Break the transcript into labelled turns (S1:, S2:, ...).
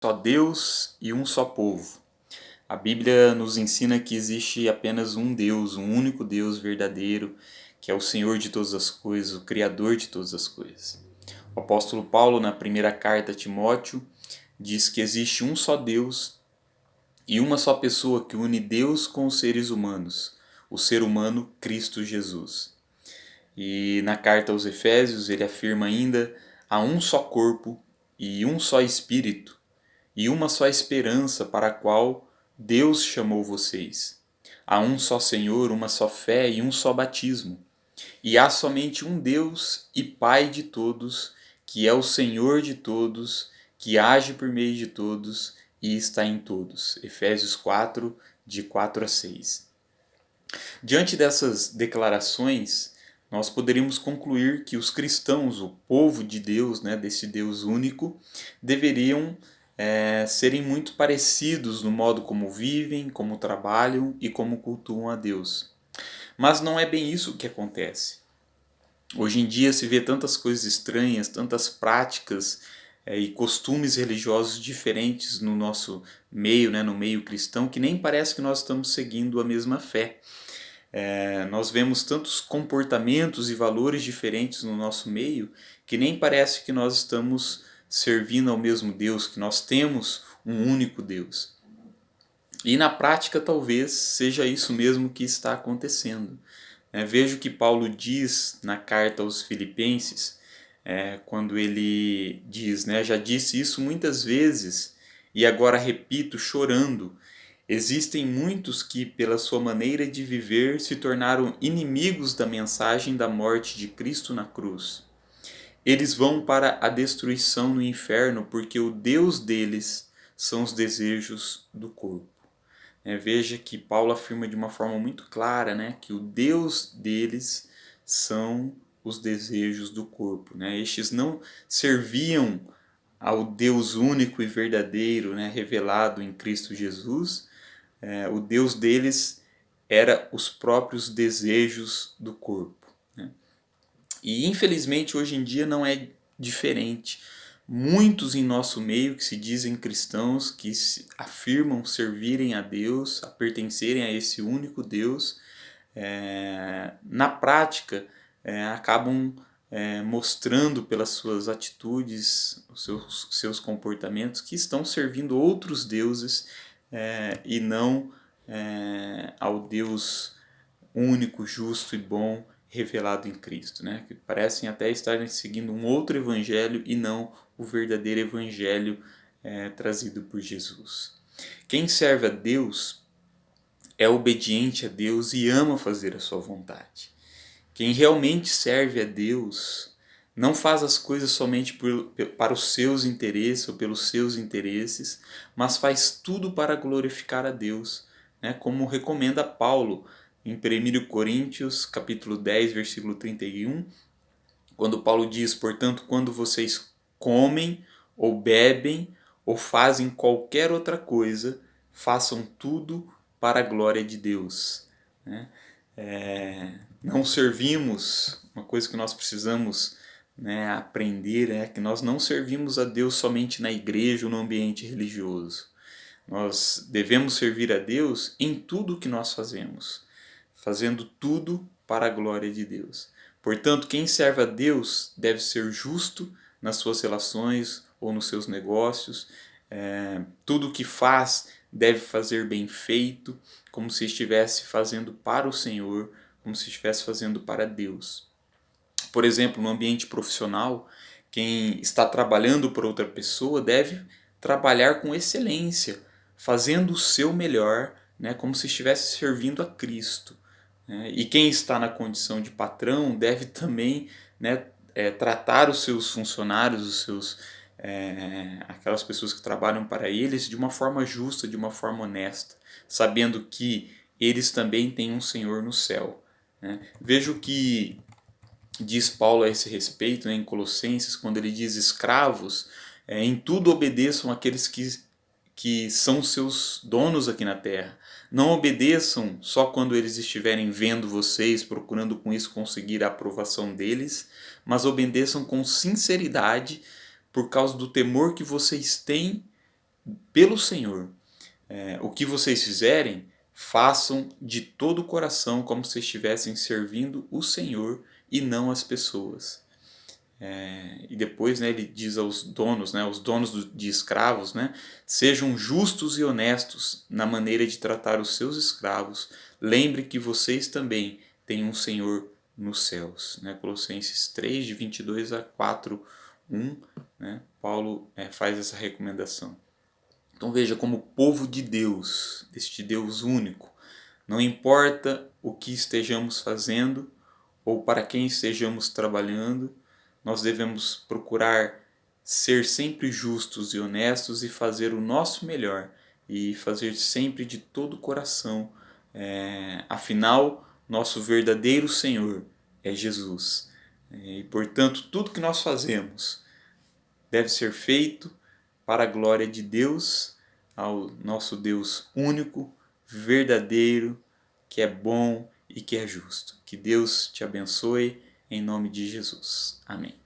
S1: Só Deus e um só povo. A Bíblia nos ensina que existe apenas um Deus, um único Deus verdadeiro, que é o Senhor de todas as coisas, o Criador de todas as coisas. O apóstolo Paulo, na primeira carta a Timóteo, diz que existe um só Deus e uma só pessoa que une Deus com os seres humanos, o ser humano Cristo Jesus. E na carta aos Efésios ele afirma ainda: há um só corpo e um só espírito e uma só esperança para a qual Deus chamou vocês. Há um só Senhor, uma só fé e um só batismo. E há somente um Deus e Pai de todos, que é o Senhor de todos, que age por meio de todos e está em todos. Efésios 4, de 4 a 6. Diante dessas declarações, nós poderíamos concluir que os cristãos, o povo de Deus, desse Deus único, deveriam serem muito parecidos no modo como vivem, como trabalham e como cultuam a Deus. Mas não é bem isso que acontece. Hoje em dia se vê tantas coisas estranhas, tantas práticas e costumes religiosos diferentes no nosso meio, no meio cristão, que nem parece que nós estamos seguindo a mesma fé. Nós vemos tantos comportamentos e valores diferentes no nosso meio que nem parece que nós estamos servindo ao mesmo Deus, que nós temos um único Deus. E na prática talvez seja isso mesmo que está acontecendo. Veja o que Paulo diz na carta aos Filipenses, quando ele diz, já disse isso muitas vezes e agora repito chorando. Existem muitos que, pela sua maneira de viver, se tornaram inimigos da mensagem da morte de Cristo na cruz. Eles vão para a destruição no inferno porque o Deus deles são os desejos do corpo. Veja que Paulo afirma de uma forma muito clara, que o Deus deles são os desejos do corpo. Estes não serviam ao Deus único e verdadeiro, revelado em Cristo Jesus. O Deus deles era os próprios desejos do corpo. E infelizmente hoje em dia não é diferente. Muitos em nosso meio que se dizem cristãos, que afirmam servirem a Deus, a pertencerem a esse único Deus, na prática acabam mostrando pelas suas atitudes, os seus comportamentos, que estão servindo outros deuses e não ao Deus único, justo e bom revelado em Cristo, que parecem até estarem seguindo um outro evangelho e não o verdadeiro evangelho trazido por Jesus. Quem serve a Deus é obediente a Deus e ama fazer a sua vontade. Quem realmente serve a Deus não faz as coisas somente para os seus interesses ou pelos seus interesses, mas faz tudo para glorificar a Deus, como recomenda Paulo em 1 Coríntios capítulo 10, versículo 31, quando Paulo diz: portanto, quando vocês comem ou bebem ou fazem qualquer outra coisa, façam tudo para a glória de Deus. Não servimos, uma coisa que nós precisamos aprender é que nós não servimos a Deus somente na igreja ou no ambiente religioso. Nós devemos servir a Deus em tudo que nós fazemos, fazendo tudo para a glória de Deus. Portanto, quem serve a Deus deve ser justo nas suas relações ou nos seus negócios. Tudo o que faz deve fazer bem feito, como se estivesse fazendo para o Senhor, como se estivesse fazendo para Deus. Por exemplo, no ambiente profissional, quem está trabalhando para outra pessoa deve trabalhar com excelência, fazendo o seu melhor, como se estivesse servindo a Cristo. E quem está na condição de patrão deve também tratar os seus funcionários, aquelas pessoas que trabalham para eles, de uma forma justa, de uma forma honesta, sabendo que eles também têm um Senhor no céu. Veja o que diz Paulo a esse respeito em Colossenses, quando ele diz: escravos, em tudo obedeçam aqueles que são seus donos aqui na terra. Não obedeçam só quando eles estiverem vendo vocês, procurando com isso conseguir a aprovação deles, mas obedeçam com sinceridade por causa do temor que vocês têm pelo Senhor. O que vocês fizerem, façam de todo o coração, como se estivessem servindo o Senhor e não as pessoas. E depois, né, ele diz aos donos, né, os donos de escravos, né, sejam justos e honestos na maneira de tratar os seus escravos. Lembre que vocês também têm um Senhor nos céus. Né? Colossenses 3, de 22 a 4, 1, né, Paulo faz essa recomendação. Então veja, como povo de Deus, deste Deus único, não importa o que estejamos fazendo ou para quem estejamos trabalhando, nós devemos procurar ser sempre justos e honestos e fazer o nosso melhor e fazer sempre de todo o coração. Afinal, nosso verdadeiro Senhor é Jesus. E, portanto, tudo que nós fazemos deve ser feito para a glória de Deus, ao nosso Deus único, verdadeiro, que é bom e que é justo. Que Deus te abençoe em nome de Jesus. Amém.